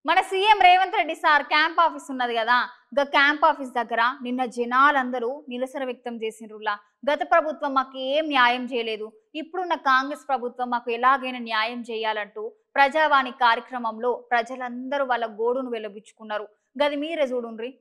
మన CM Revanth Reddy sir camp office ఉన్నది కదా. క్యాంప్ ఆఫీస్ దగ్గర నిన్న జనాలందరూ నిరసన వ్యక్తం చేసిండ్రులా. గత ప్రభుత్వం మాకు ఏం న్యాయం చేయలేదు, ఇప్పుడున్న కాంగ్రెస్ ప్రభుత్వం మాకు ఎలాగైనా న్యాయం చేయాలంటూ ప్రజావాణి కార్యక్రమంలో ప్రజలందరూ వాళ్ళ గోడును వెలబుచ్చుకున్నారు. గది మీరే చూడుండ్రి.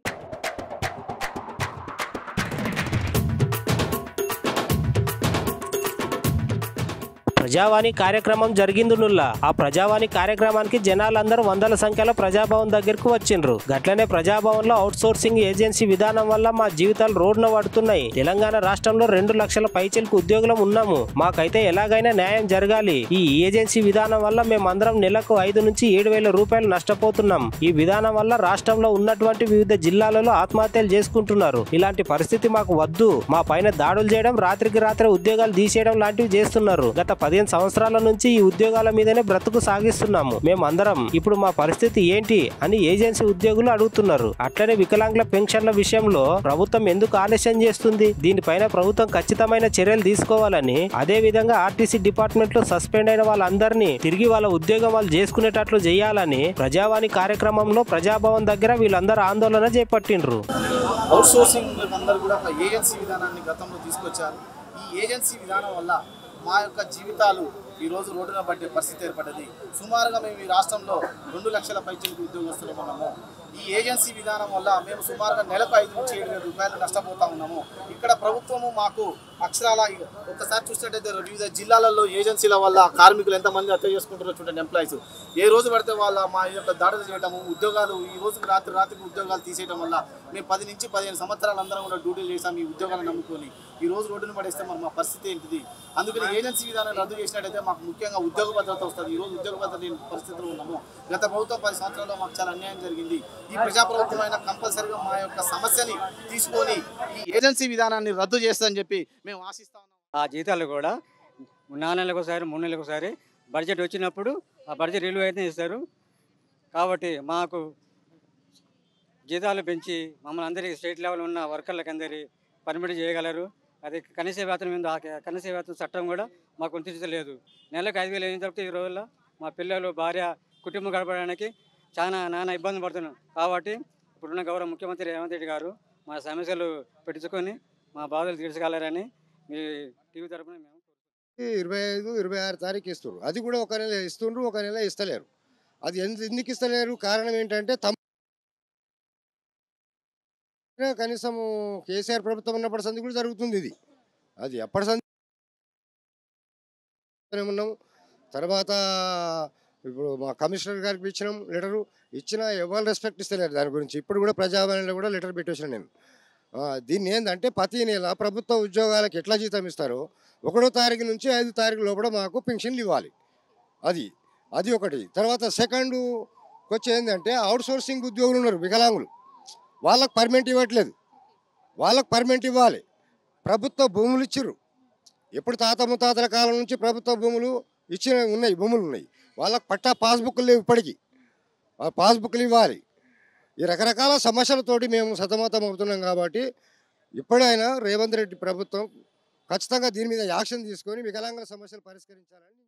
ప్రజావాణి కార్యక్రమం జరిగిందునుల్లా. ఆ ప్రజావాణి కార్యక్రమానికి జనాలందరూ వందల సంఖ్యలో ప్రజాభవన్ దగ్గరకు వచ్చిండ్రు. గట్లనే ప్రజాభవన్ లో అవుట్ సోర్సింగ్ ఏజెన్సీ విధానం వల్ల మా జీవితాలు రోడ్డున పడుతున్నాయి. తెలంగాణ రాష్ట్రంలో 2 లక్షల పైచిలకు ఉద్యోగులం ఉన్నాము. మాకైతే ఎలాగైనా న్యాయం జరగాలి. ఈ ఏజెన్సీ విధానం వల్ల మేమందరం నెలకు 5 నుంచి 7,000 రూపాయలు నష్టపోతున్నాం. ఈ విధానం వల్ల రాష్ట్రంలో ఉన్నటువంటి వివిధ జిల్లాలలో ఆత్మహత్యలు చేసుకుంటున్నారు. ఇలాంటి పరిస్థితి మాకు వద్దు. మా పైన దాడులు చేయడం, రాత్రికి రాత్రి ఉద్యోగాలు తీసేయడం లాంటివి చేస్తున్నారు. గత 15 సంవత్సరాల నుంచి ఈ ఉద్యోగాల మీదనే బ్రతుకు సాగిస్తున్నాము. మేమందరం ఇప్పుడు మా పరిస్థితి ఏంటి అని ఏజెన్సీ ఉద్యోగులు అడుగుతున్నారు. అట్లనే వికలాంగుల పెన్షన్ల విషయంలో ప్రభుత్వం ఎందుకు ఆలస్యం చేస్తుంది? దీనిపైన ప్రభుత్వం ఖచ్చితమైన చర్యలు తీసుకోవాలని, అదే విధంగా ఆర్టీసీ డిపార్ట్మెంట్ లో సస్పెండ్ అయిన వాళ్ళందరినీ తిరిగి వాళ్ళ ఉద్యోగం వాళ్ళు చేసుకునేటట్లు చేయాలని ప్రజావాణి కార్యక్రమంలో ప్రజాభవన్ దగ్గర వీళ్ళందరూ ఆందోళన చేపట్టిండ్రు. అవుట్ సోర్సింగ్ అందరూ కూడా ఒక ఏజెన్సీ విధానాన్ని గతంలో తీసుకొచ్చారు. ఈ ఏజెన్సీ విధానం వల్ల మా యొక్క జీవితాలు ఈరోజు రోడ్డున పడే పరిస్థితి ఏర్పడ్డది. సుమారుగా మేము ఈ రాష్ట్రంలో 2 లక్షల పైచిలకు ఉద్యోగస్తులు ఉన్నాము. ఈ ఏజెన్సీ విధానం వల్ల మేము సుమారుగా నెలకు 5 నుంచి 7,000 రూపాయలు నష్టపోతా ఉన్నాము. ఇక్కడ ప్రభుత్వము మాకు అక్షరాల ఒక్కసారి చూసినట్టయితే వివిధ జిల్లాలలో ఏజెన్సీల వల్ల కార్మికులు ఎంతమంది హత్య చేసుకుంటారో చూడండి. ఎంప్లాయీస్ ఏ రోజు పడితే వాళ్ళ మా యొక్క దాడులు చేయటము, ఉద్యోగాలు ఈ రోజుకి రాత్రికి ఉద్యోగాలు తీసేయడం వల్ల మేము 10 నుంచి 15 సంవత్సరాలు అందరం కూడా డ్యూటీలు చేసాం ఈ ఉద్యోగాలను నమ్ముకొని. ఈ రోజు రోడ్డును పడేస్తే మరి మా పరిస్థితి ఏంటిది? అందుకని ఏజెన్సీ విధానాన్ని రద్దు చేసినట్టయితే మాకు ముఖ్యంగా ఉద్యోగ భద్రత వస్తుంది. ఈ రోజు ఉద్యోగ భద్రత లేని పరిస్థితుల్లో ఉన్నాము. గత ప్రభుత్వం 10 సంవత్సరాల్లో మాకు చాలా అన్యాయం జరిగింది. ఈ ప్రజాప్రభుత్వం అయినా కంపల్సరీగా మా యొక్క సమస్యని తీసుకొని ఈ ఏజెన్సీ విధానాన్ని రద్దు చేస్తుందని చెప్పి మేము ఆశిస్తా ఉన్నాం. ఆ జీతాలు కూడా 4 నెలలకు ఒకసారి 3 నెలలకు ఒకసారి బడ్జెట్ వచ్చినప్పుడు ఆ బడ్జెట్ రిలీవ్ అయితే ఇస్తారు. కాబట్టి మాకు జీతాలు పెంచి మమ్మల్ని అందరికీ స్టేట్ లెవెల్ ఉన్న వర్కర్లకు అందరి పర్మిట్ చేయగలరు. అది కనీస వేతనం మీద కనీస వేతన చట్టం కూడా మాకు వర్తించలేదు. నెలకు 5,000 అయిన తర్వాత ఈ రోజుల్లో మా పిల్లలు, భార్య, కుటుంబం గడపడానికి నానా ఇబ్బంది పడుతున్నాం. కాబట్టి ఇప్పుడున్న గౌరవ ముఖ్యమంత్రి రేవంత్ రెడ్డి గారు మా సమస్యలు పెట్టుకొని మా బాధలు తీర్చగలరని మీ టీవీ తరఫున మేము 25, 26 తారీఖు ఇస్తున్నారు. అది కూడా ఒక నెల ఇస్తుండ్రు, ఒక నెల ఇస్తలేరు. అది ఎందుకు ఇస్తలేరు? కారణం ఏంటంటే కనీసం కేసీఆర్ ప్రభుత్వం ఉన్నప్పటి సంది కూడా జరుగుతుంది ఇది. అది ఎప్పటి సంది ఉన్నాము. తర్వాత ఇప్పుడు మా కమిషనర్ గారికి ఇచ్చినాం లెటరు, ఇచ్చినా ఎవరు రెస్పెక్ట్ ఇస్తలేరు దాని గురించి. ఇప్పుడు కూడా ప్రజావాణిలో కూడా లెటర్ పెట్టేసాను నేను. దీన్ని ఏంటంటే ప్రతి నెల ప్రభుత్వ ఉద్యోగాలకు ఎట్లా జీతం ఇస్తారో 1వ తారీఖు నుంచి 5వ తారీఖు లోపల మాకు పెన్షన్లు ఇవ్వాలి. అది ఒకటి. తర్వాత సెకండ్ వచ్చి ఏంటంటే అవుట్ సోర్సింగ్ ఉద్యోగులు ఉన్నారు, వికలాంగులు. వాళ్ళకు పర్మనెంట్ ఇవ్వట్లేదు. వాళ్ళకు పర్మనెంట్ ఇవ్వాలి. ప్రభుత్వ భూములు ఇచ్చిర్రు. ఎప్పుడు తాత ముత్తాతల కాలం నుంచి ప్రభుత్వ భూములు భూములు ఉన్నాయి. వాళ్ళకు పట్టా పాస్బుక్లు లేవు. ఇప్పటికీ ఆ పాస్బుక్లు ఇవ్వాలి. ఈ రకరకాల సమస్యలతోటి మేము సతమతం అవుతున్నాం. కాబట్టి ఇప్పుడైనా రేవంత్ రెడ్డి ప్రభుత్వం ఖచ్చితంగా దీని మీద యాక్షన్ తీసుకొని వికలాంగుల సమస్యలు పరిష్కరించాలని